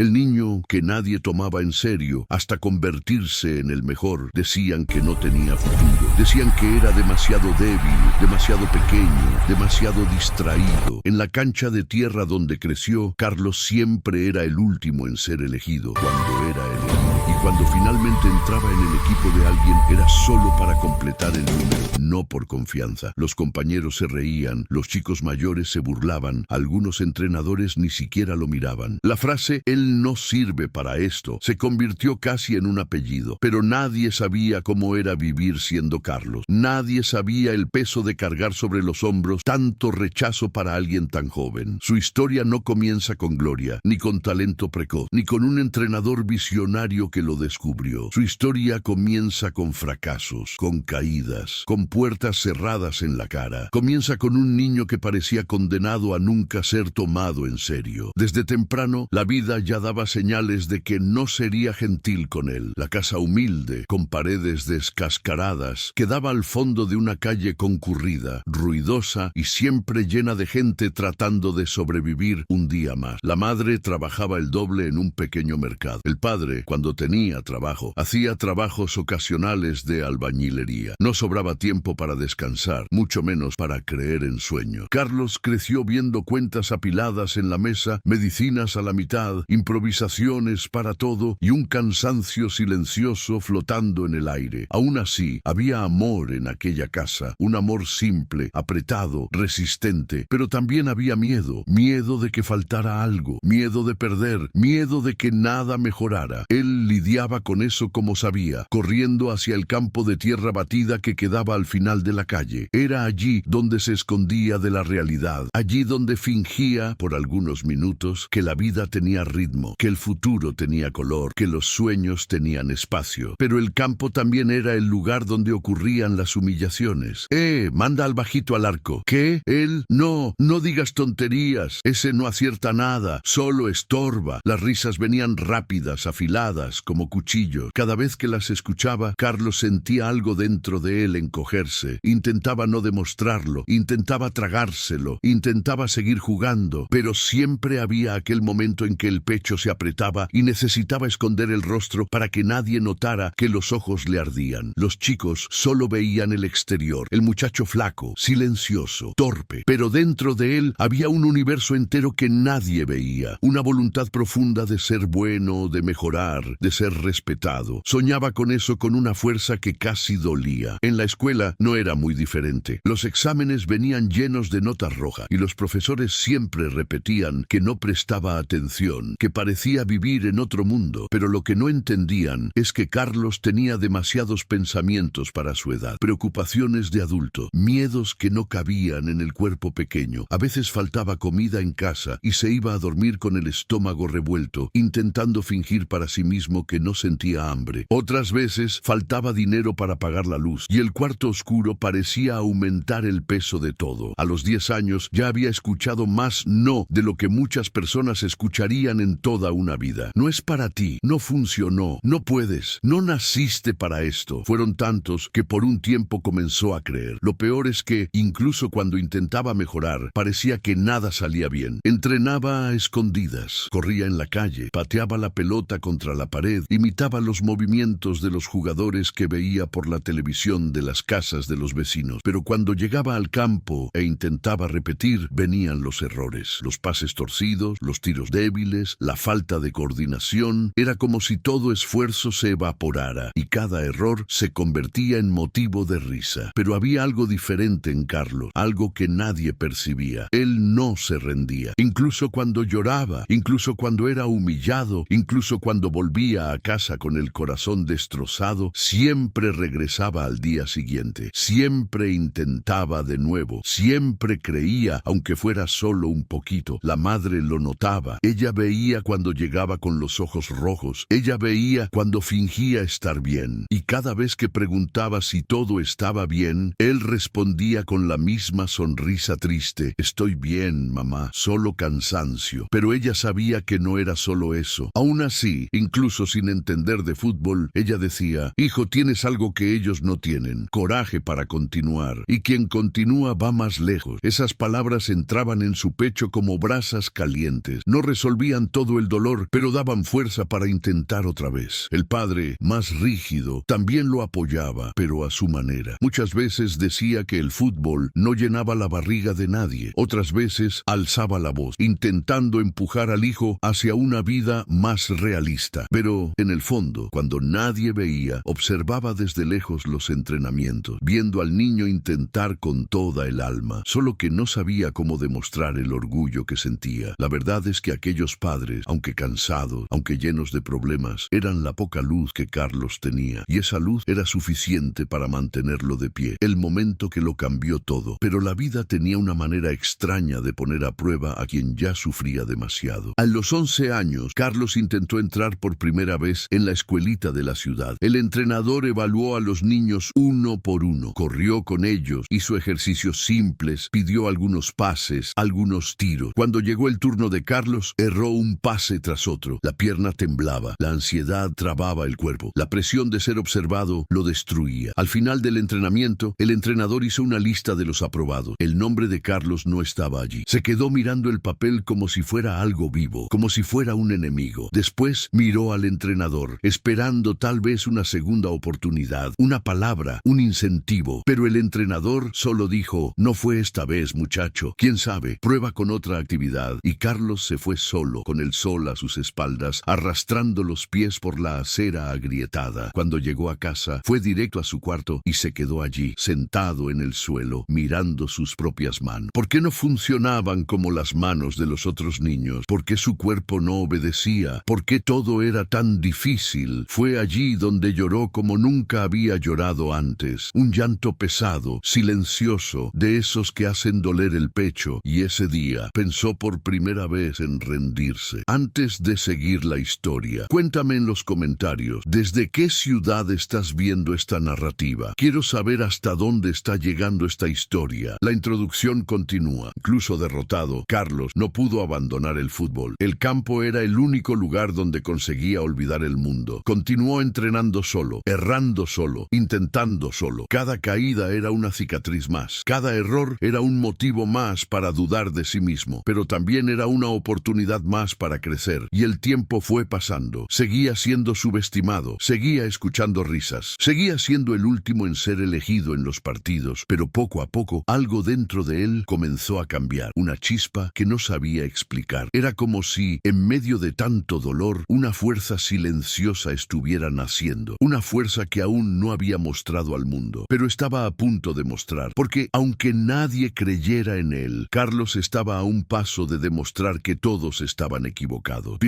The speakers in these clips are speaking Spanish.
el niño que nadie tomaba en serio hasta convertirse en el mejor. Decían que no tenía futuro, decían que era demasiado débil, demasiado pequeño, demasiado distraído. En la cancha de tierra donde creció, Carlos siempre era el último en ser elegido cuando era elegido. Y cuando finalmente entraba en el equipo de alguien, era solo para completar el número, no por confianza. Los compañeros se reían, los chicos mayores se burlaban, algunos entrenadores ni siquiera lo miraban. La frase «él no sirve para esto» se convirtió casi en un apellido, pero nadie sabía cómo era vivir siendo Carlos. Nadie sabía el peso de cargar sobre los hombros tanto rechazo para alguien tan joven. Su historia no comienza con gloria, ni con talento precoz, ni con un entrenador visionario que lo descubrió. Su historia comienza con fracasos, con caídas, con puertas cerradas en la cara. Comienza con un niño que parecía condenado a nunca ser tomado en serio. Desde temprano, la vida ya daba señales de que no sería gentil con él. La casa humilde, con paredes descascaradas, quedaba al fondo de una calle concurrida, ruidosa y siempre llena de gente tratando de sobrevivir un día más. La madre trabajaba el doble en un pequeño mercado. El padre, cuando tenía trabajo, hacía trabajos ocasionales de albañilería. No sobraba tiempo para descansar, mucho menos para creer en sueños. Carlos creció viendo cuentas apiladas en la mesa, medicinas a la mitad, improvisaciones para todo y un cansancio silencioso flotando en el aire. Aún así, había amor en aquella casa, un amor simple, apretado, resistente, pero también había miedo, miedo de que faltara algo, miedo de perder, miedo de que nada mejorara. Él lidiaba con eso como sabía, corriendo hacia el campo de tierra batida que quedaba al final de la calle. Era allí donde se escondía de la realidad, allí donde fingía, por algunos minutos, que la vida tenía ritmo, que el futuro tenía color, que los sueños tenían espacio. Pero el campo también era el lugar donde ocurrían las humillaciones. Manda al bajito al arco. ¿Qué? Él, no digas tonterías, ese no acierta nada, solo estorba. Las risas venían rápidas, afiladas, como cuchillos. Cada vez que las escuchaba, Carlos sentía algo dentro de él encogerse. Intentaba no demostrarlo, intentaba tragárselo, intentaba seguir jugando, pero siempre había aquel momento en que el pecho se apretaba y necesitaba esconder el rostro para que nadie notara que los ojos le ardían. Los chicos solo veían el exterior, el muchacho flaco, silencioso, torpe, pero dentro de él había un universo entero que nadie veía, una voluntad profunda de ser bueno, de mejorar, de ser respetado. Soñaba con eso con una fuerza que casi dolía. En la escuela no era muy diferente. Los exámenes venían llenos de notas rojas y los profesores siempre repetían que no prestaba atención, que parecía vivir en otro mundo, pero lo que no entendían es que Carlos tenía demasiados pensamientos para su edad, preocupaciones de adulto, miedos que no cabían en el cuerpo pequeño. A veces faltaba comida en casa y se iba a dormir con el estómago revuelto, intentando fingir para sí mismo que no sentía hambre. Otras veces faltaba dinero para pagar la luz y el cuarto oscuro parecía aumentar el peso de todo. A los 10 años ya había escuchado más no de lo que muchas personas escucharían en toda una vida. No es para ti, no funcionó, no puedes, no naciste para esto. Fueron tantos que por un tiempo comenzó a creer. Lo peor es que, incluso cuando intentaba mejorar, parecía que nada salía bien. Entrenaba a escondidas, corría en la calle, pateaba la pelota contra la pared, imitaba los movimientos de los jugadores que veía por la televisión de las casas de los vecinos. Pero cuando llegaba al campo e intentaba repetir, venían los errores, los pases torcidos, los tiros débiles, la falta de coordinación. Era como si todo esfuerzo se evaporara y cada error se convertía en motivo de risa. Pero había algo diferente en Carlos, algo que nadie percibía. Él no se rendía, incluso cuando lloraba, incluso cuando era humillado, incluso cuando volvía a casa con el corazón destrozado, siempre regresaba al día siguiente, siempre intentaba de nuevo, siempre creía, aunque fuera solo un poquito. La madre lo notaba, ella veía cuando llegaba con los ojos rojos, ella veía cuando fingía estar bien, y cada vez que preguntaba si todo estaba bien, él respondía con la misma sonrisa triste: «Estoy bien, mamá, solo cansancio». Pero ella sabía que no era solo eso. Aún así, incluso sin entender de fútbol, ella decía: «Hijo, tienes algo que ellos no tienen, coraje para continuar, y quien continúa va más lejos». Esas palabras entraban en su pecho como brasas calientes. No resolvían todo todo el dolor, pero daban fuerza para intentar otra vez. El padre, más rígido, también lo apoyaba, pero a su manera. Muchas veces decía que el fútbol no llenaba la barriga de nadie. Otras veces alzaba la voz, intentando empujar al hijo hacia una vida más realista. Pero, en el fondo, cuando nadie veía, observaba desde lejos los entrenamientos, viendo al niño intentar con toda el alma, solo que no sabía cómo demostrar el orgullo que sentía. La verdad es que aquellos padres, aunque cansados, aunque llenos de problemas, eran la poca luz que Carlos tenía, y esa luz era suficiente para mantenerlo de pie. El momento que lo cambió todo. Pero la vida tenía una manera extraña de poner a prueba a quien ya sufría demasiado. A los 11 años, Carlos intentó entrar por primera vez en la escuelita de la ciudad. El entrenador evaluó a los niños uno por uno, corrió con ellos, hizo ejercicios simples, pidió algunos pases, algunos tiros. Cuando llegó el turno de Carlos, erró un pase tras otro. La pierna temblaba, la ansiedad trababa el cuerpo, la presión de ser observado lo destruía. Al final del entrenamiento, el entrenador hizo una lista de los aprobados. El nombre de Carlos no estaba allí. Se quedó mirando el papel como si fuera algo vivo, como si fuera un enemigo. Después miró al entrenador, esperando tal vez una segunda oportunidad, una palabra, un incentivo. Pero el entrenador solo dijo: no fue esta vez, muchacho. Quién sabe, prueba con otra actividad. Y Carlos se fue solo, con el sol a sus espaldas, arrastrando los pies por la acera agrietada. Cuando llegó a casa, fue directo a su cuarto y se quedó allí, sentado en el suelo, mirando sus propias manos. ¿Por qué no funcionaban como las manos de los otros niños? ¿Por qué su cuerpo no obedecía? ¿Por qué todo era tan difícil? Fue allí donde lloró como nunca había llorado antes. Un llanto pesado, silencioso, de esos que hacen doler el pecho. Y ese día pensó por primera vez en rendirse. Antes de seguir la historia, cuéntame en los comentarios, ¿desde qué ciudad estás viendo esta narrativa? Quiero saber hasta dónde está llegando esta historia. La introducción continúa. Incluso derrotado, Carlos no pudo abandonar el fútbol. El campo era el único lugar donde conseguía olvidar el mundo. Continuó entrenando solo, errando solo, intentando solo. Cada caída era una cicatriz más. Cada error era un motivo más para dudar de sí mismo. Pero también era una oportunidad más para crecer. Y el tiempo fue pasando. Seguía siendo subestimado. Seguía escuchando risas. Seguía siendo el último en ser elegido en los partidos. Pero poco a poco, algo dentro de él comenzó a cambiar. Una chispa que no sabía explicar. Era como si, en medio de tanto dolor, una fuerza silenciosa estuviera naciendo. Una fuerza que aún no había mostrado al mundo, pero estaba a punto de mostrar. Porque, aunque nadie creyera en él, Carlos estaba a un paso de demostrar que todos estaban equivocados.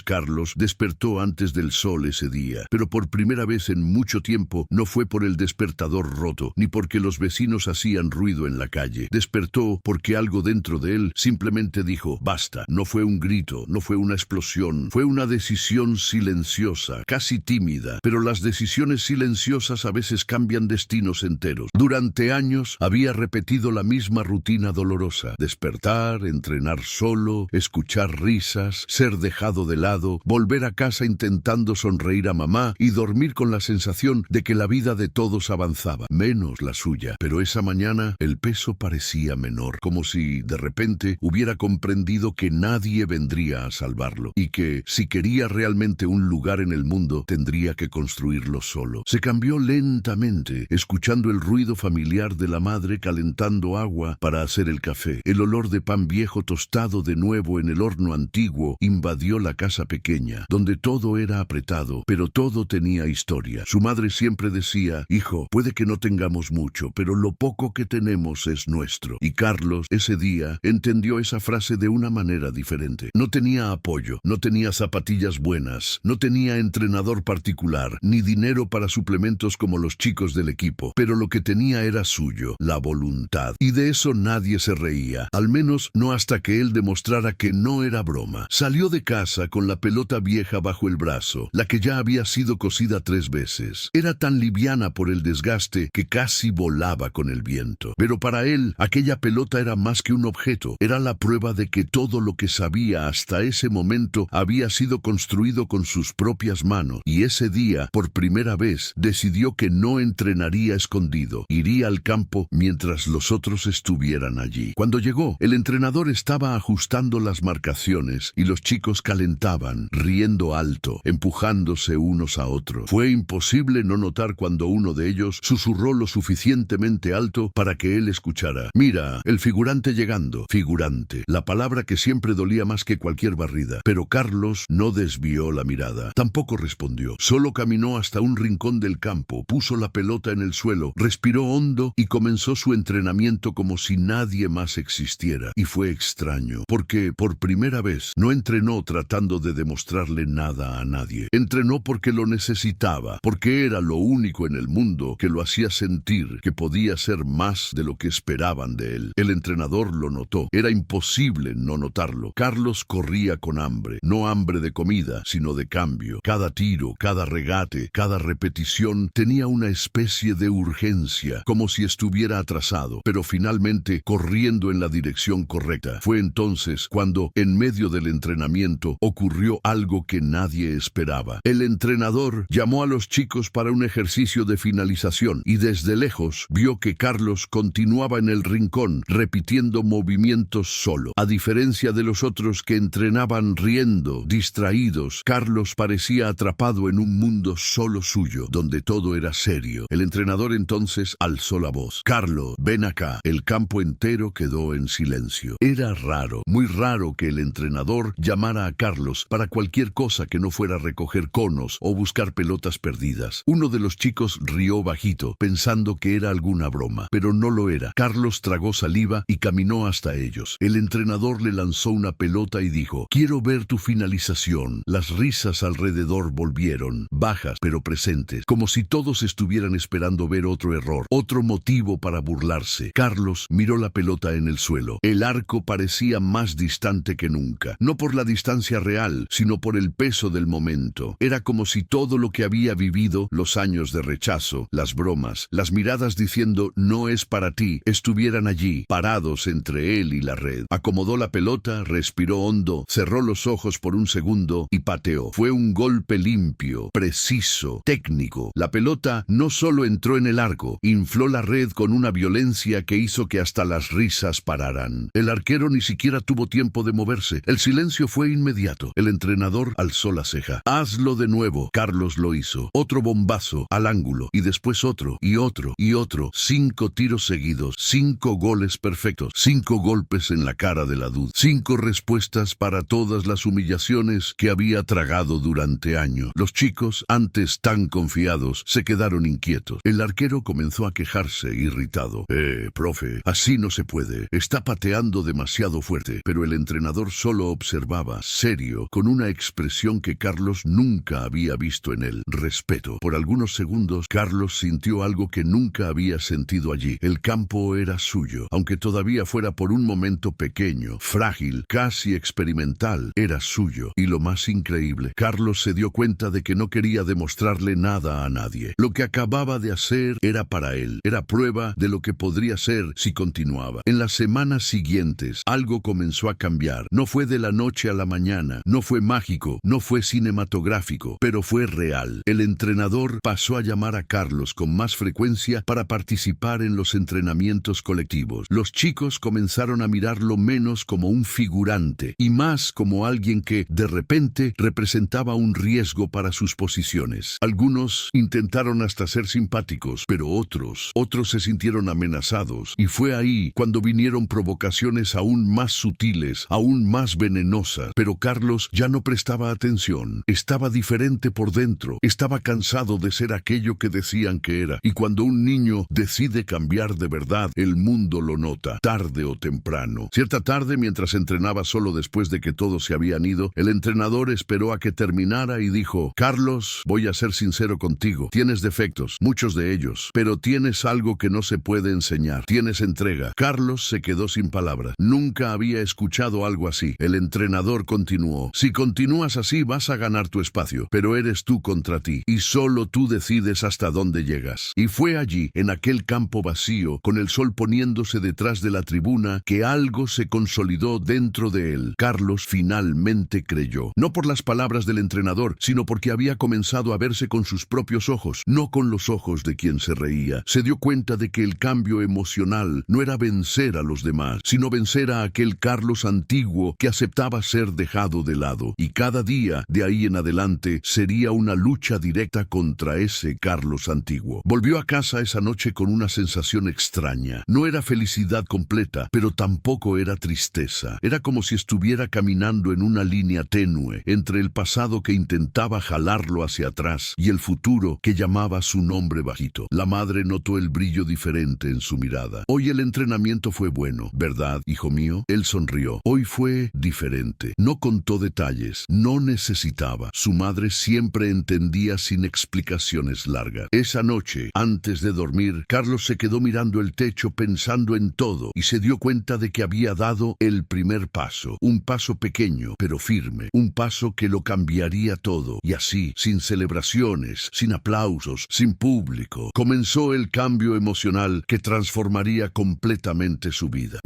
Carlos despertó antes del sol ese día, pero por primera vez en mucho tiempo no fue por el despertador roto, ni porque los vecinos hacían ruido en la calle. Despertó porque algo dentro de él simplemente dijo: basta. No fue un grito, no fue una explosión, fue una decisión silenciosa, casi tímida, pero las decisiones silenciosas a veces cambian destinos enteros. Durante años había repetido la misma rutina dolorosa: despertar, entrenar solo, escuchar risas, ser dejado de lado, volver a casa intentando sonreír a mamá y dormir con la sensación de que la vida de todos avanzaba, menos la suya. Pero esa mañana el peso parecía menor, como si de repente hubiera comprendido que nadie vendría a salvarlo y que, si quería realmente un lugar en el mundo, tendría que construirlo solo. Se cambió lentamente, escuchando el ruido familiar de la madre calentando agua para hacer el café. El olor de pan viejo tostado de nuevo en el horno antiguo invadió la casa pequeña, donde todo era apretado, pero todo tenía historia. Su madre siempre decía: hijo, puede que no tengamos mucho, pero lo poco que tenemos es nuestro. Y Carlos, ese día, entendió esa frase de una manera diferente. No tenía apoyo, no tenía zapatillas buenas, no tenía entrenador particular, ni dinero para suplementos como los chicos del equipo, pero lo que tenía era suyo, la voluntad. Y de eso nadie se reía, al menos no hasta que él demostrara que no era broma. Salió de casa con la pelota vieja bajo el brazo, la que ya había sido cosida 3 veces. Era tan liviana por el desgaste que casi volaba con el viento. Pero para él, aquella pelota era más que un objeto, era la prueba de que todo lo que sabía hasta ese momento había sido construido con sus propias manos. Y ese día, por primera vez, decidió que no entrenaría escondido, iría al campo mientras los otros estuvieran allí. Cuando llegó, el entrenador estaba ajustando las marcaciones y los chicos calentaban, riendo alto, empujándose unos a otros. Fue imposible no notar cuando uno de ellos susurró lo suficientemente alto para que él escuchara. «Mira, el figurante llegando». Figurante, la palabra que siempre dolía más que cualquier barrida. Pero Carlos no desvió la mirada. Tampoco respondió. Solo caminó hasta un rincón del campo, puso la pelota en el suelo, respiró hondo y comenzó su entrenamiento como si nadie más existiera. Y fue extraño, porque por primera vez no entrenó tratando de demostrarle nada a nadie. Entrenó porque lo necesitaba, porque era lo único en el mundo que lo hacía sentir que podía ser más de lo que esperaban de él. El entrenador lo notó. Era imposible no notarlo. Carlos corría con hambre, no hambre de comida, sino de cambio. Cada tiro, cada regate, cada repetición tenía una especie de urgencia, como si estuviera atrasado, pero finalmente corriendo en la dirección correcta. Fue entonces cuando, en medio del entrenamiento, ocurrió algo que nadie esperaba. El entrenador llamó a los chicos para un ejercicio de finalización y desde lejos vio que Carlos continuaba en el rincón, repitiendo movimientos solo. A diferencia de los otros que entrenaban riendo, distraídos, Carlos parecía atrapado en un mundo solo suyo, donde todo era serio. El entrenador entonces alzó la voz. «Carlos, ven acá». El campo entero quedó en silencio. Era raro, muy raro que el entrenador llamara a Carlos para cualquier cosa que no fuera recoger conos o buscar pelotas perdidas. Uno de los chicos rió bajito, pensando que era alguna broma, pero no lo era. Carlos tragó saliva y caminó hasta ellos. El entrenador le lanzó una pelota y dijo: «Quiero ver tu finalización». Las risas alrededor volvieron, bajas pero presentes, como si todos estuvieran esperando ver otro error, otro motivo para burlarse. Carlos miró la pelota en el suelo. El arco parecía más distante que nunca, no por la distancia real, sino por el peso del momento. Era como si todo lo que había vivido, los años de rechazo, las bromas, las miradas diciendo «no es para ti», estuvieran allí, parados entre él y la red. Acomodó la pelota, respiró hondo, cerró los ojos por un segundo y pateó. Fue un golpe limpio, preciso, técnico. La pelota no solo entró en el arco, infló la red con una violencia que hizo que hasta las risas pararan. El arquero ni siquiera tuvo tiempo de moverse. El silencio fue inmediato. El entrenador alzó la ceja. «Hazlo de nuevo». Carlos lo hizo. Otro bombazo al ángulo y después otro y otro y otro. 5 tiros seguidos, 5 goles perfectos, 5 golpes en la cara de la duda, 5 respuestas para todas las humillaciones que había tragado durante años. Los chicos, antes tan confiados, se quedaron inquietos. El arquero comenzó a quejarse, irritado. Profe, así no se puede. Está pateando demasiado fuerte». Pero el entrenador solo observaba, serio, con una expresión que Carlos nunca había visto en él: respeto. Por algunos segundos, Carlos sintió algo que nunca había sentido allí. El campo era suyo, aunque todavía fuera por un momento pequeño, frágil, casi experimental, era suyo. Y lo más increíble, Carlos se dio cuenta de que no quería demostrarle nada a nadie. Lo que acababa de hacer era para él, era prueba de lo que podría ser si continuaba. En las semanas siguientes, algo comenzó a cambiar. No fue de la noche a la mañana, no fue mágico, no fue cinematográfico, pero fue real. El entrenador pasó a llamar a Carlos con más frecuencia para participar en los entrenamientos colectivos. Los chicos comenzaron a mirarlo menos como un figurante y más como alguien que, de repente, representaba un riesgo para sus posiciones. Algunos intentaron hasta ser simpáticos, pero otros se sintieron amenazados, y fue ahí cuando vinieron provocaciones aún más sutiles, aún más venenosas. Pero Carlos ya no prestaba atención. Estaba diferente por dentro. Estaba cansado de ser aquello que decían que era. Y cuando un niño decide cambiar de verdad, el mundo lo nota, tarde o temprano. Cierta tarde, mientras entrenaba solo después de que todos se habían ido, el entrenador esperó a que terminara y dijo: «Carlos, voy a ser sincero contigo. Tienes defectos, muchos de ellos, pero tienes algo que no se puede enseñar. Tienes entrega». Carlos se quedó sin palabras. Nunca había escuchado algo así. El entrenador continuó: «Si continúas así, vas a ganar tu espacio, pero eres tú contra ti, y solo tú decides hasta dónde llegas». Y fue allí, en aquel campo vacío, con el sol poniéndose detrás de la tribuna, que algo se consolidó dentro de él. Carlos finalmente creyó. No por las palabras del entrenador, sino porque había comenzado a verse con sus propios ojos, no con los ojos de quien se reía. Se dio cuenta de que el cambio emocional no era vencer a los demás, sino vencer a aquel Carlos antiguo antiguo que aceptaba ser dejado de lado, y cada día de ahí en adelante sería una lucha directa contra ese Carlos antiguo. Volvió a casa esa noche con una sensación extraña. No era felicidad completa, pero tampoco era tristeza. Era como si estuviera caminando en una línea tenue entre el pasado que intentaba jalarlo hacia atrás y el futuro que llamaba su nombre bajito. La madre notó el brillo diferente en su mirada. Hoy el entrenamiento fue bueno, ¿verdad, hijo mío? Él sonrió. Hoy fue diferente. No contó detalles. No necesitaba. Su madre siempre entendía sin explicaciones largas. Esa noche, antes de dormir, Carlos se quedó mirando el techo pensando en todo y se dio cuenta de que había dado el primer paso. Un paso pequeño, pero firme. Un paso que lo cambiaría todo. Y así, sin celebraciones, sin aplausos, sin público, comenzó el cambio emocional que transformaría completamente su vida.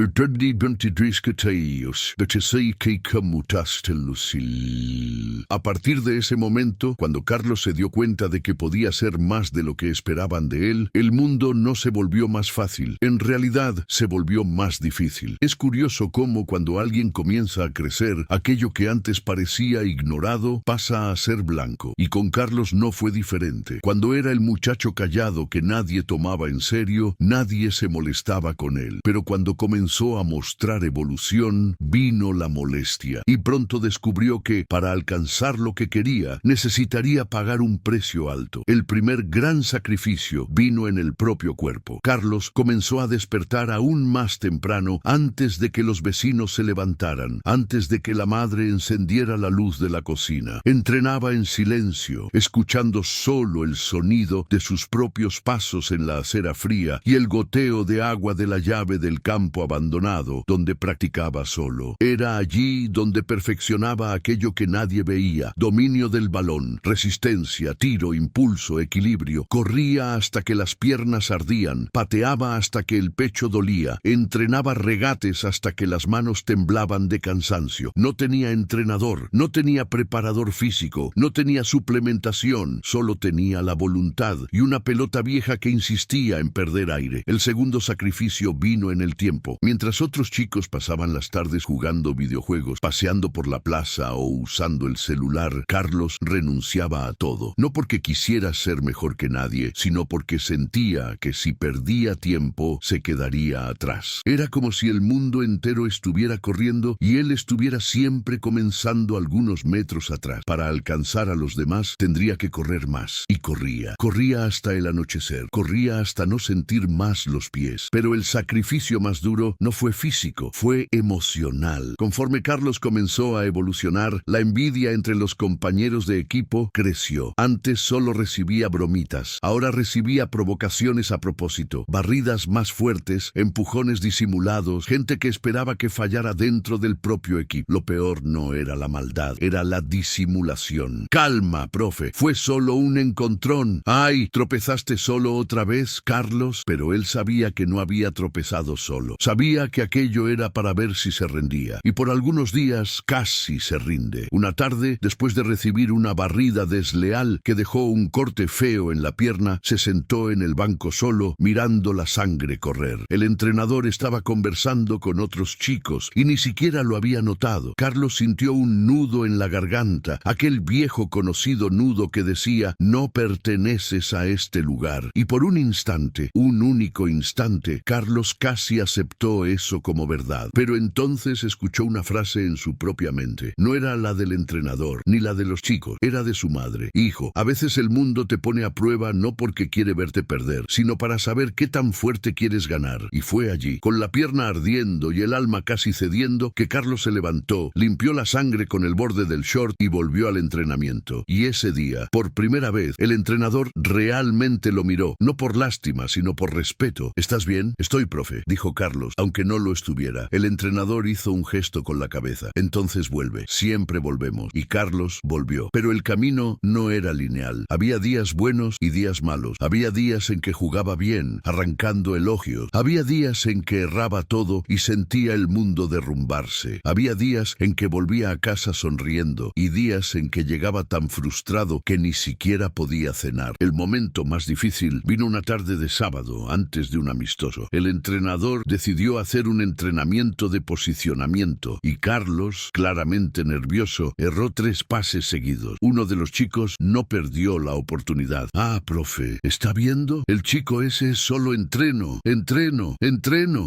A partir de ese momento, cuando Carlos se dio cuenta de que podía ser más de lo que esperaban de él, el mundo no se volvió más fácil. En realidad, se volvió más difícil. Es curioso cómo cuando alguien comienza a crecer, aquello que antes parecía ignorado pasa a ser blanco. Y con Carlos no fue diferente. Cuando era el muchacho callado que nadie tomaba en serio, nadie se molestaba con él. Pero cuando comenzó a mostrar evolución, vino la molestia. Y pronto descubrió que, para alcanzar lo que quería, necesitaría pagar un precio alto. El primer gran sacrificio vino en el propio cuerpo. Carlos comenzó a despertar aún más temprano antes de que los vecinos se levantaran, antes de que la madre encendiera la luz de la cocina. Entrenaba en silencio, escuchando solo el sonido de sus propios pasos en la acera fría y el goteo de agua de la llave del campo abandonado donde practicaba solo. Era allí donde perfeccionaba aquello que nadie veía: dominio del balón, resistencia, tiro, impulso, equilibrio. Corría hasta que las piernas ardían, pateaba hasta que el pecho dolía, entrenaba regates hasta que las manos temblaban de cansancio. No tenía entrenador, no tenía preparador físico, no tenía suplementación, solo tenía la voluntad y una pelota vieja que insistía en perder aire. El segundo sacrificio vino en el tiempo. Mientras otros chicos pasaban las tardes jugando videojuegos, paseando por la plaza o usando el celular, Carlos renunciaba a todo. No porque quisiera ser mejor que nadie, sino porque sentía que si perdía tiempo, se quedaría atrás. Era como si el mundo entero estuviera corriendo y él estuviera siempre comenzando algunos metros atrás. Para alcanzar a los demás, tendría que correr más. Y corría. Corría hasta el anochecer. Corría hasta no sentir más los pies. Pero el sacrificio más duro no fue físico, fue emocional. Conforme Carlos comenzó a evolucionar, la envidia entre los compañeros de equipo creció. Antes solo recibía bromitas. Ahora recibía provocaciones a propósito. Barridas más fuertes, empujones disimulados, gente que esperaba que fallara dentro del propio equipo. Lo peor no era la maldad, era la disimulación. Calma, profe, fue solo un encontrón. ¡Ay! ¿Tropezaste solo otra vez, Carlos? Pero él sabía que no había tropezado solo. Sabía que aquello era para ver si se rendía. Y por algunos días casi se rinde. Una tarde, después de recibir una barrida desleal que dejó un corte feo en la pierna, se sentó en el banco solo, mirando la sangre correr. El entrenador estaba conversando con otros chicos y ni siquiera lo había notado. Carlos sintió un nudo en la garganta, aquel viejo conocido nudo que decía: no perteneces a este lugar. Y por un instante, un único instante, Carlos casi aceptó eso como verdad. Pero entonces escuchó una frase en su propia mente. No era la del entrenador, ni la de los chicos, era de su madre. Hijo, a veces el mundo te pone a prueba no porque quiere verte perder, sino para saber qué tan fuerte quieres ganar. Y fue allí, con la pierna ardiendo y el alma casi cediendo, que Carlos se levantó, limpió la sangre con el borde del short y volvió al entrenamiento. Y ese día, por primera vez, el entrenador realmente lo miró, no por lástima, sino por respeto. ¿Estás bien? Estoy, profe, dijo Carlos, aunque no lo estuviera. El entrenador hizo un gesto con la cabeza. Entonces vuelve. Siempre volvemos. Y Carlos volvió. Pero el camino no era lineal. Había días buenos y días malos. Había días en que jugaba bien, arrancando elogios. Había días en que erraba todo y sentía el mundo derrumbarse. Había días en que volvía a casa sonriendo y días en que llegaba tan frustrado que ni siquiera podía cenar. El momento más difícil vino una tarde de sábado, antes de un amistoso. El entrenador decidió hacer un entrenamiento de posicionamiento entrenamiento y Carlos, claramente nervioso, erró 3 pases seguidos. Uno de los chicos no perdió la oportunidad. Ah, profe, ¿está viendo? El chico ese es solo entreno.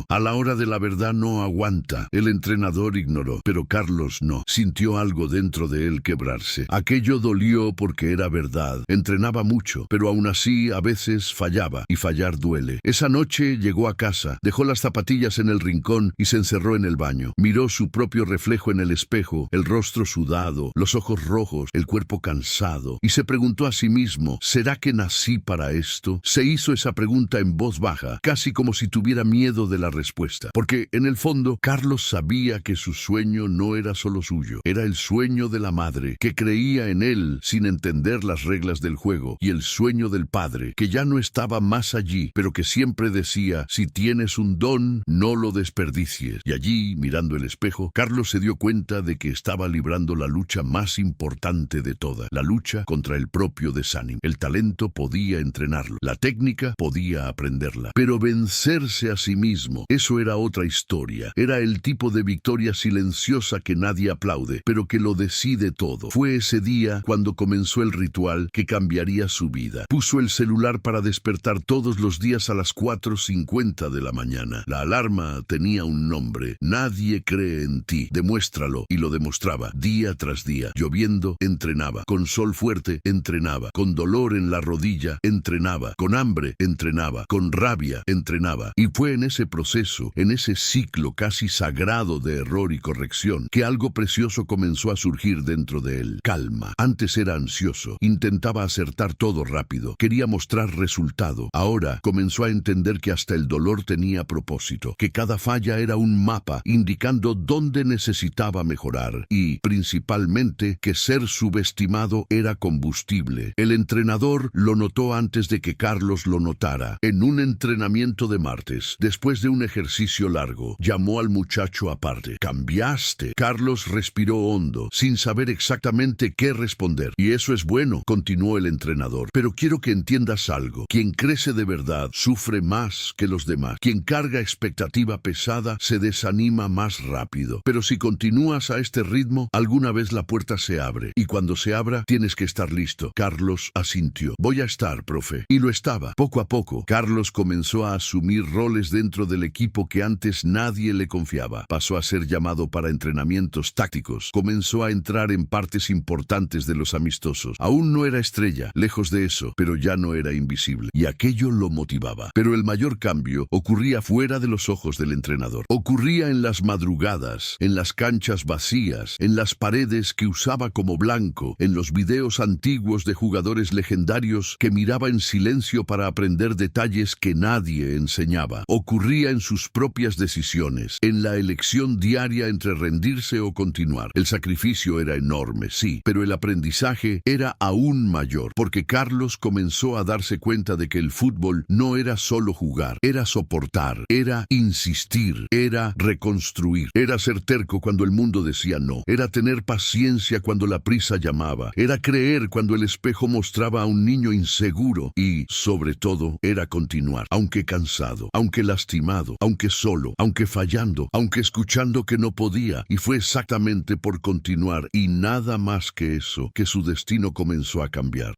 A la hora de la verdad no aguanta. El entrenador ignoró, pero Carlos no. Sintió algo dentro de él quebrarse. Aquello dolió porque era verdad. Entrenaba mucho, pero aún así a veces fallaba, y fallar duele. Esa noche llegó a casa, dejó las zapatillas en el rincón y se encerró en el baño. Miró su propio reflejo en el espejo, el rostro sudado, los ojos rojos, el cuerpo cansado, y se preguntó a sí mismo, ¿será que nací para esto? Se hizo esa pregunta en voz baja, casi como si tuviera miedo de la respuesta, porque en el fondo Carlos sabía que su sueño no era solo suyo, era el sueño de la madre, que creía en él sin entender las reglas del juego, y el sueño del padre, que ya no estaba más allí, pero que siempre decía, si tienes un don, no lo desperdicies. Y allí, mirando el espejo, Carlos se dio cuenta de que estaba librando la lucha más importante de todas, la lucha contra el propio desánimo. El talento podía entrenarlo, la técnica podía aprenderla, pero vencerse a sí mismo, eso era otra historia. Era el tipo de victoria silenciosa que nadie aplaude, pero que lo decide todo. Fue ese día cuando comenzó el ritual que cambiaría su vida. Puso el celular para despertar todos los días a las 4:50 de la mañana. La alarma tenía un nombre: nadie cree en ti, demuéstralo, y lo demostraba día tras día. Lloviendo, entrenaba; con sol fuerte, entrenaba; con dolor en la rodilla, entrenaba; con hambre, entrenaba; con rabia, entrenaba. Y fue en ese proceso, en ese ciclo casi sagrado de error y corrección, que algo precioso comenzó a surgir dentro de él. Calma. Antes era ansioso, intentaba acertar todo rápido, quería mostrar resultado. Ahora comenzó a entender que hasta el dolor tenía propósito, que cada falla era un mapa indicando dónde necesitaba mejorar, y principalmente que ser subestimado era combustible. El entrenador lo notó antes de que Carlos lo notara. En un entrenamiento de martes, después de un ejercicio largo, llamó al muchacho aparte. «Cambiaste». Carlos respiró hondo, sin saber exactamente qué responder. «Y eso es bueno», continuó el entrenador, «pero quiero que entiendas algo. Quien crece de verdad sufre más que los demás. Quien carga expectativa pesada se desanima más rápido. Pero si continúas a este ritmo, alguna vez la puerta se abre. Y cuando se abra, tienes que estar listo». Carlos asintió. «Voy a estar, profe». Y lo estaba. Poco a poco, Carlos comenzó a asumir roles dentro del equipo que antes nadie le confiaba. Pasó a ser llamado para entrenamientos tácticos. Comenzó a entrar en partes importantes de los amistosos. Aún no era estrella, lejos de eso, pero ya no era invisible. Y aquello lo motivaba. Pero el mayor cambio ocurría fuera de los ojos del entrenador. Ocurría en las madrugadas, en las canchas vacías, en las paredes que usaba como blanco, en los videos antiguos de jugadores legendarios que miraba en silencio para aprender detalles que nadie enseñaba. Ocurría en sus propias decisiones, en la elección diaria entre rendirse o continuar. El sacrificio era enorme, sí, pero el aprendizaje era aún mayor, porque Carlos comenzó a darse cuenta de que el fútbol no era solo jugar, era soportar, era insistir, era reconstruir, era ser terco cuando el mundo decía no, era tener paciencia cuando la prisa llamaba, era creer cuando el espejo mostraba a un niño inseguro y, sobre todo, era continuar, aunque cansado, aunque lastimado, aunque solo, aunque fallando, aunque escuchando que no podía, y fue exactamente por continuar y nada más que eso que su destino comenzó a cambiar.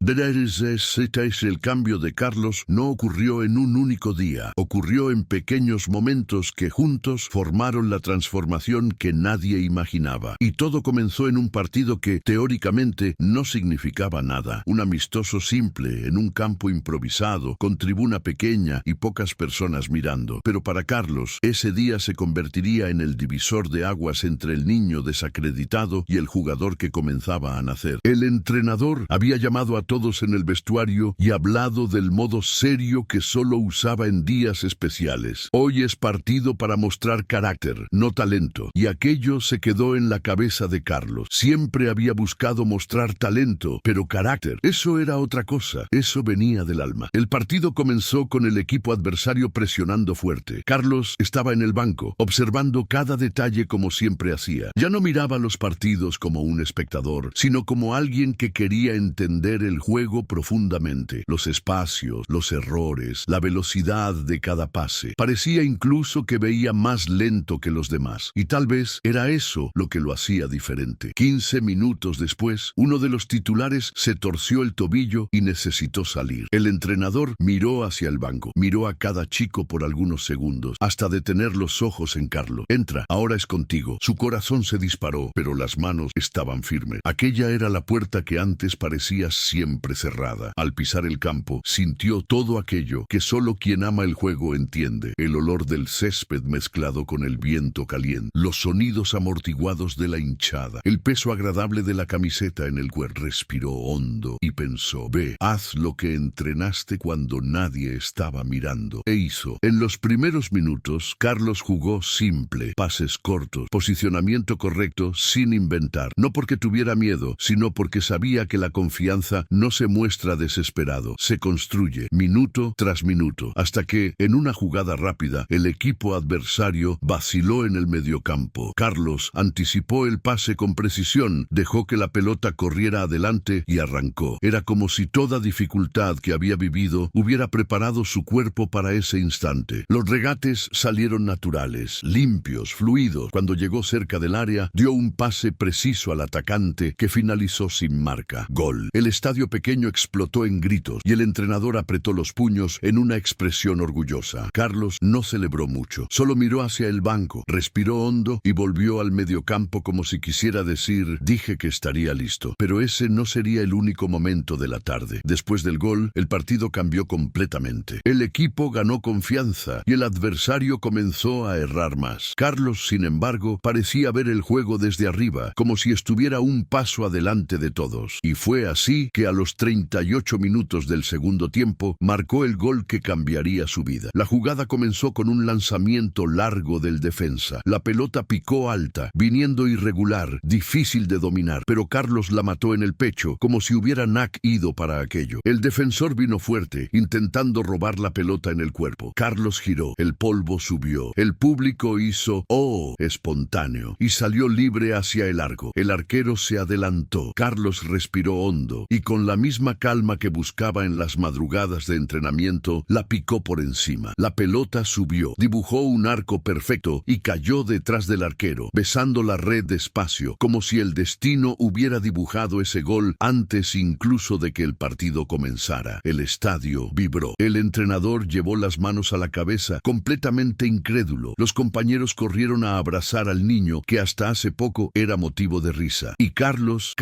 El cambio de Carlos no ocurrió en un único día, ocurrió en pequeños momentos que juntos formaron la transformación que nadie imaginaba. Y todo comenzó en un partido que, teóricamente, no significaba nada. Un amistoso simple, en un campo improvisado, con tribuna pequeña y pocas personas mirando. Pero para Carlos, ese día se convertiría en el divisor de aguas entre el niño desacreditado y el jugador que comenzaba a nacer. El entrenador había llamado a todos en el vestuario y hablado del modo serio que solo usaba en días especiales. Hoy es partido para mostrar carácter, no talento. Y aquello se quedó en la cabeza de Carlos. Siempre había buscado mostrar talento, pero carácter, eso era otra cosa. Eso venía del alma. El partido comenzó con el equipo adversario presionando fuerte. Carlos estaba en el banco, observando cada detalle como siempre hacía. Ya no miraba los partidos como un espectador, sino como alguien que quería entender el juego profundamente. Los espacios, los errores, la velocidad de cada pase. Parecía incluso que veía más lento que los demás. más. Y tal vez era eso lo que lo hacía diferente. 15 minutos después, uno de los titulares se torció el tobillo y necesitó salir. El entrenador miró hacia el banco, miró a cada chico por algunos segundos, hasta detener los ojos en Carlos. Entra, ahora es contigo. Su corazón se disparó, pero las manos estaban firmes. Aquella era la puerta que antes parecía siempre cerrada. Al pisar el campo, sintió todo aquello que solo quien ama el juego entiende. El olor del césped mezclado con el viento caliente, los sonidos amortiguados de la hinchada, el peso agradable de la camiseta en el cuerpo. Respiró hondo y pensó, ve, haz lo que entrenaste cuando nadie estaba mirando. E hizo. En los primeros minutos, Carlos jugó simple, pases cortos, posicionamiento correcto, sin inventar. No porque tuviera miedo, sino porque sabía que la confianza no se muestra desesperado, se construye minuto tras minuto, hasta que, en una jugada rápida, el equipo adversario vaciló en el mediocampo. Carlos anticipó el pase con precisión, dejó que la pelota corriera adelante y arrancó. Era como si toda dificultad que había vivido hubiera preparado su cuerpo para ese instante. Los regates salieron naturales, limpios, fluidos. Cuando llegó cerca del área, dio un pase preciso al atacante que finalizó sin marca. Gol. El estadio pequeño explotó en gritos y el entrenador apretó los puños en una expresión orgullosa. Carlos no celebró mucho, solo miró hacia el banco, respiró hondo y volvió al mediocampo como si quisiera decir, dije que estaría listo. Pero ese no sería el único momento de la tarde. Después del gol, el partido cambió completamente. El equipo ganó confianza y el adversario comenzó a errar más. Carlos, sin embargo, parecía ver el juego desde arriba, como si estuviera un paso adelante de todos. Y fue así que a los 38 minutos del segundo tiempo, marcó el gol que cambiaría su vida. La jugada comenzó con un lanzamiento largo del defensa. La pelota picó alta, viniendo irregular, difícil de dominar, pero Carlos la mató en el pecho, como si hubiera nacido para aquello. El defensor vino fuerte, intentando robar la pelota en el cuerpo. Carlos giró, el polvo subió, el público hizo "oh" espontáneo y salió libre hacia el arco. El arquero se adelantó. Carlos respiró hondo y con la misma calma que buscaba en las madrugadas de entrenamiento, la picó por encima. La pelota subió, dibujó un arco perfecto y cayó detrás del arquero, besando la red despacio, como si el destino hubiera dibujado ese gol antes incluso de que el partido comenzara. El estadio vibró. El entrenador llevó las manos a la cabeza, completamente incrédulo. Los compañeros corrieron a abrazar al niño, que hasta hace poco era motivo de risa. Y Carlos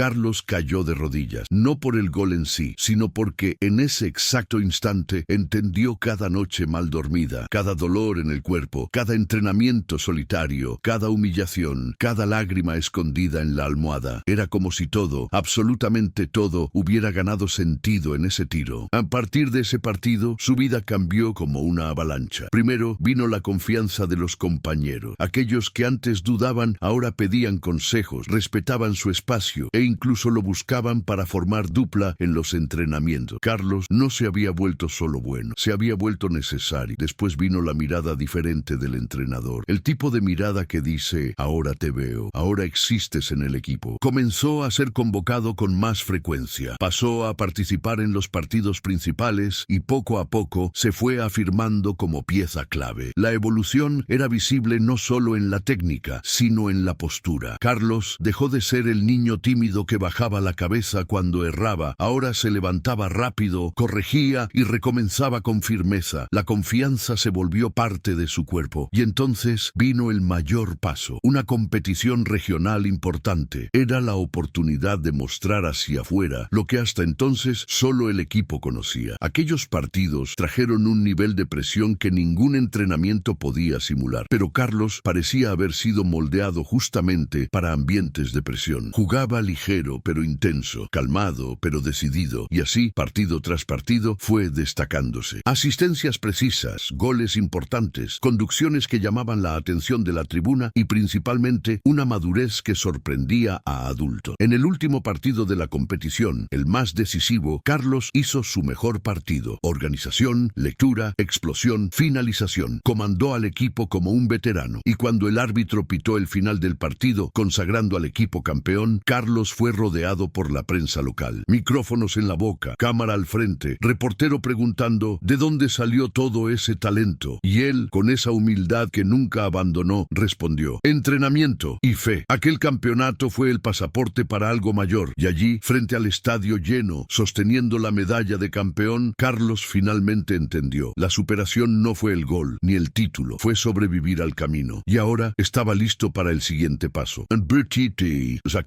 cayó de rodillas, no por el gol en sí, sino porque en ese exacto instante entendió cada noche mal dormida, cada dolor en el cuerpo, cada entrenamiento solitario, cada humillación, cada lágrima escondida en la almohada. Era como si todo, absolutamente todo, hubiera ganado sentido en ese tiro. A partir de ese partido, su vida cambió como una avalancha. Primero vino la confianza de los compañeros. Aquellos que antes dudaban, ahora pedían consejos, respetaban su espacio e incluso lo buscaban para formar dupla en los entrenamientos. Carlos no se había vuelto solo bueno, se había vuelto necesario. Después vino la mirada diferente del entrenador. El tipo de mirada que dice, ahora te veo, ahora existes en el equipo. Comenzó a ser convocado con más frecuencia. Pasó a participar en los partidos principales y poco a poco se fue afirmando como pieza clave. La evolución era visible no solo en la técnica, sino en la postura. Carlos dejó de ser el niño tímido que bajaba la cabeza cuando erraba. Ahora se levantaba rápido, corregía y recomenzaba con firmeza. La confianza se volvió parte de su cuerpo. Y entonces vino el mayor paso. Una competición regional importante. Era la oportunidad de mostrar hacia afuera lo que hasta entonces solo el equipo conocía. Aquellos partidos trajeron un nivel de presión que ningún entrenamiento podía simular. Pero Carlos parecía haber sido moldeado justamente para ambientes de presión. Jugaba ligero pero intenso, calmado pero decidido, y así, partido tras partido, fue destacándose. Asistencias precisas, goles importantes, conducciones que llamaban la atención de la tribuna y principalmente una madurez que sorprendía a adultos. En el último partido de la competición, el más decisivo, Carlos hizo su mejor partido. Organización, lectura, explosión, finalización. Comandó al equipo como un veterano. Y cuando el árbitro pitó el final del partido, consagrando al equipo campeón, Carlos fue rodeado por la prensa local. Micrófonos en la boca, cámara al frente, reportero preguntando ¿de dónde salió todo ese talento? Y él, con esa humildad que nunca abandonó, no, respondió. Entrenamiento y fe. Aquel campeonato fue el pasaporte para algo mayor, y allí, frente al estadio lleno, sosteniendo la medalla de campeón, Carlos finalmente entendió. La superación no fue el gol, ni el título, fue sobrevivir al camino. Y ahora estaba listo para el siguiente paso.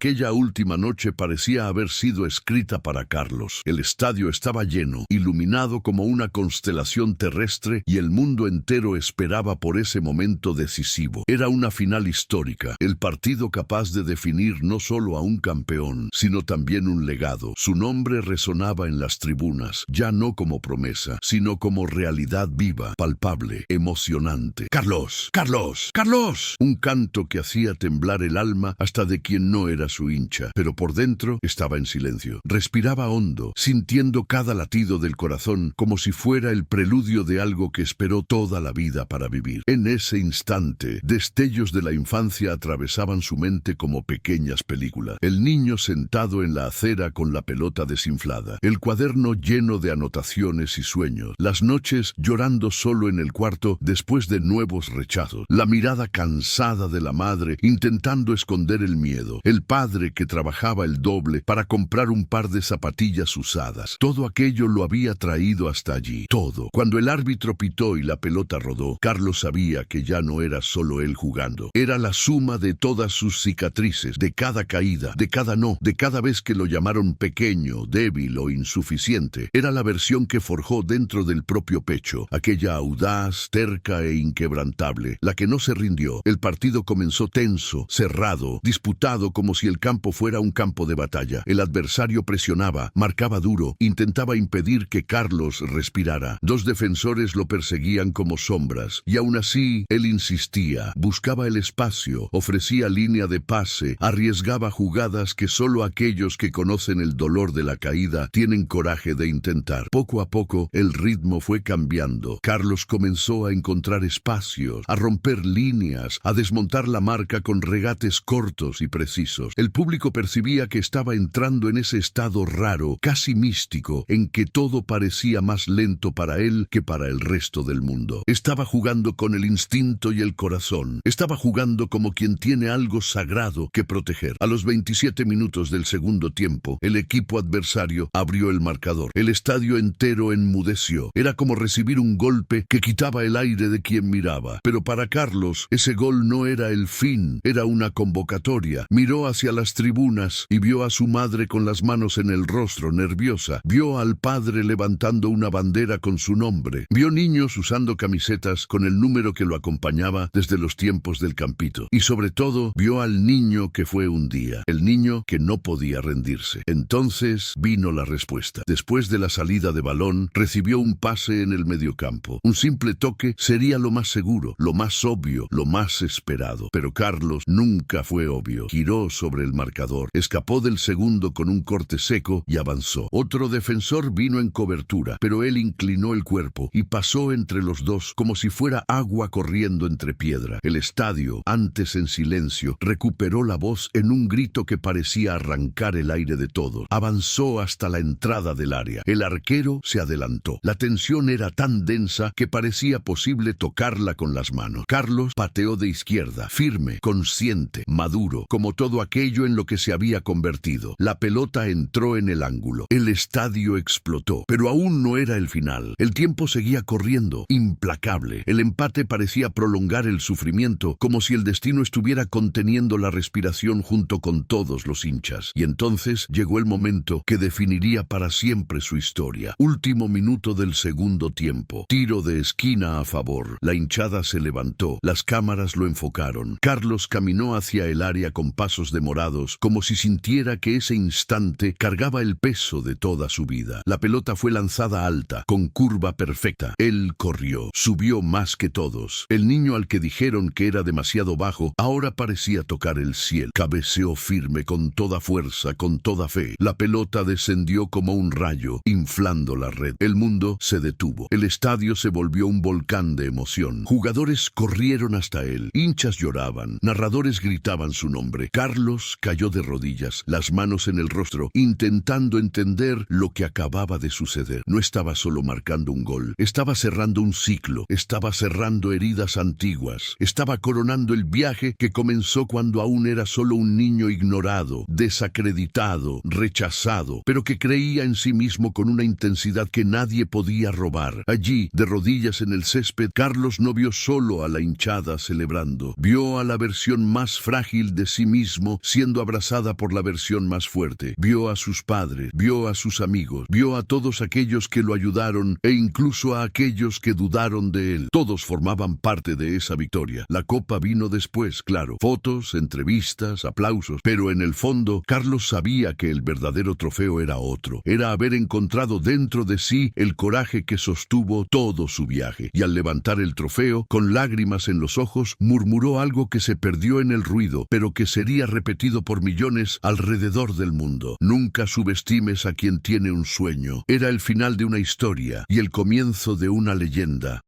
Aquella última noche parecía haber sido escrita para Carlos. El estadio estaba lleno, iluminado como una constelación terrestre, y el mundo entero esperaba por ese momento decisivo. Era una final histórica, el partido capaz de definir no solo a un campeón, sino también un legado. Su nombre resonaba en las tribunas, ya no como promesa, sino como realidad viva, palpable, emocionante. ¡Carlos! ¡Carlos! ¡Carlos! Un canto que hacía temblar el alma hasta de quien no era su hincha, pero por dentro estaba en silencio. Respiraba hondo, sintiendo cada latido del corazón como si fuera el preludio de algo que esperó toda la vida para vivir. En ese instante, destellos de la infancia atravesaban su mente como pequeñas películas. El niño sentado en la acera con la pelota desinflada, el cuaderno lleno de anotaciones y sueños, las noches llorando solo en el cuarto después de nuevos rechazos, la mirada cansada de la madre intentando esconder el miedo, el padre que trabajaba el doble para comprar un par de zapatillas usadas. Todo aquello lo había traído hasta allí. Todo. Cuando el árbitro pitó y la pelota rodó, Carlos sabía que ya no era solo él jugando. Era la suma de todas sus cicatrices, de cada caída, de cada no, de cada vez que lo llamaron pequeño, débil o insuficiente. Era la versión que forjó dentro del propio pecho, aquella audaz, terca e inquebrantable, la que no se rindió. El partido comenzó tenso, cerrado, disputado como si el campo fuera un campo de batalla. El adversario presionaba, marcaba duro, intentaba impedir que Carlos respirara. Dos defensores lo perseguían como sombras, y aún así él insistía, buscaba el espacio, ofrecía línea de pase, arriesgaba jugadas que solo aquellos que conocen el dolor de la caída tienen coraje de intentar. Poco a poco el ritmo fue cambiando. Carlos comenzó a encontrar espacios, a romper líneas, a desmontar la marca con regates cortos y precisos. El público percibía que estaba entrando en ese estado raro, casi místico, en que todo parecía más lento para él que para el resto del mundo. Estaba jugando con el instinto y el corazón. Estaba jugando como quien tiene algo sagrado que proteger. A los 27 minutos del segundo tiempo, el equipo adversario abrió el marcador. El estadio entero enmudeció. Era como recibir un golpe que quitaba el aire de quien miraba. Pero para Carlos, ese gol no era el fin, era una convocatoria. Miró hacia las tribunas y vio a su madre con las manos en el rostro, nerviosa. Vio al padre levantando una bandera con su nombre. Vio niños usando camisetas con el número que lo acompañaba desde los tiempos del campito. Y sobre todo, vio al niño que fue un día, el niño que no podía rendirse. Entonces vino la respuesta. Después de la salida de balón, recibió un pase en el mediocampo. Un simple toque sería lo más seguro, lo más obvio, lo más esperado. Pero Carlos nunca fue obvio. Giró sobre el marcador, escapó del segundo con un corte seco y avanzó. Otro defensor vino en cobertura, pero él inclinó el cuerpo y pasó entre los dos como si fuera agua corriendo entre piedra. El estadio, antes en silencio, recuperó la voz en un grito que parecía arrancar el aire de todos. Avanzó hasta la entrada del área. El arquero se adelantó. La tensión era tan densa que parecía posible tocarla con las manos. Carlos pateó de izquierda, firme, consciente, maduro, como todo aquello en lo que se había convertido. La pelota entró en el ángulo. El estadio explotó, pero aún no era el final. El tiempo seguía corriendo, implacable. El empate parecía prolongar el sufrimiento, como si el destino estuviera conteniendo la respiración junto con todos los hinchas. Y entonces llegó el momento que definiría para siempre su historia. Último minuto del segundo tiempo. Tiro de esquina a favor. La hinchada se levantó. Las cámaras lo enfocaron. Carlos caminó hacia el área con pasos demorados, como si sintiera que ese instante cargaba el peso de toda su vida. La pelota fue lanzada alta, con curva perfecta. Él corrió, subió más que todos. El niño al que dijeron que era demasiado bajo, ahora parecía tocar el cielo. Cabeceó firme, con toda fuerza, con toda fe. La pelota descendió como un rayo, inflando la red. El mundo se detuvo. El estadio se volvió un volcán de emoción. Jugadores corrieron hasta él. Hinchas lloraban. Narradores gritaban su nombre. Carlos cayó de rodillas, las manos en el rostro, intentando entender lo que acababa de suceder. No estaba solo marcando un gol. Estaba cerrando un ciclo. Estaba cerrando heridas antiguas. más. Estaba coronando el viaje que comenzó cuando aún era solo un niño ignorado, desacreditado, rechazado, pero que creía en sí mismo con una intensidad que nadie podía robar. Allí, de rodillas en el césped, Carlos no vio solo a la hinchada celebrando. Vio a la versión más frágil de sí mismo siendo abrazada por la versión más fuerte. Vio a sus padres, vio a sus amigos, vio a todos aquellos que lo ayudaron e incluso a aquellos que dudaron de él. Todos formaban parte de esa victoria. La copa vino después, claro. Fotos, entrevistas, aplausos. Pero en el fondo, Carlos sabía que el verdadero trofeo era otro. Era haber encontrado dentro de sí el coraje que sostuvo todo su viaje. Y al levantar el trofeo, con lágrimas en los ojos, murmuró algo que se perdió en el ruido, pero que sería repetido por millones alrededor del mundo. Nunca subestimes a quien tiene un sueño. Era el final de una historia y el comienzo de una leyenda.